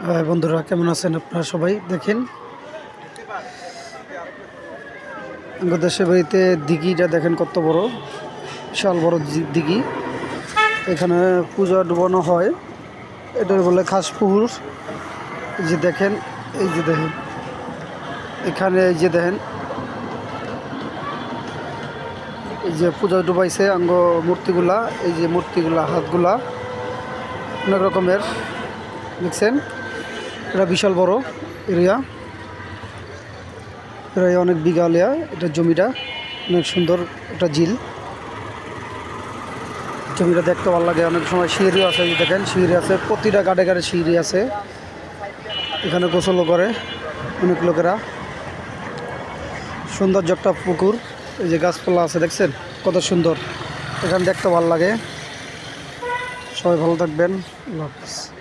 বন্ধুরা কেমন আছেন আপনারা সবাই দেখেন আমাদের দেশের বাড়িতে দিঘিটা দেখেন কত বড়, বিশাল বড় দিঘি। এখানে পূজা ডুবানো হয়, এটা বলে খাসপুর। এই যে দেখেন, এই যে দেখেন এখানে, এই যে দেখেন এই যে পূজা ডুবাইছে আঙ্গ মূর্তিগুলা, এই যে মূর্তিগুলা হাতগুলা অনেক রকমের দেখছেন। এটা বিশাল বড় এরিয়া, প্রায় অনেক বিঘালিয়া এটা জমিটা, অনেক সুন্দর একটা ঝিল। জমিটা দেখতে ভালো লাগে, অনেক সময় সিঁড়িও আছে, দেখেন সিঁড়ি আছে, প্রতিটা গাড়ে গাড়ে সিঁড়ি আছে। এখানে গোসলও করে অনেক লোকেরা। সৌন্দর্য একটা পুকুর, এই যে গাছপালা আছে দেখছেন কত সুন্দর, এখানে দেখতে ভালো লাগে। সবাই ভালো থাকবেন, আল্লাহ হাফেজ।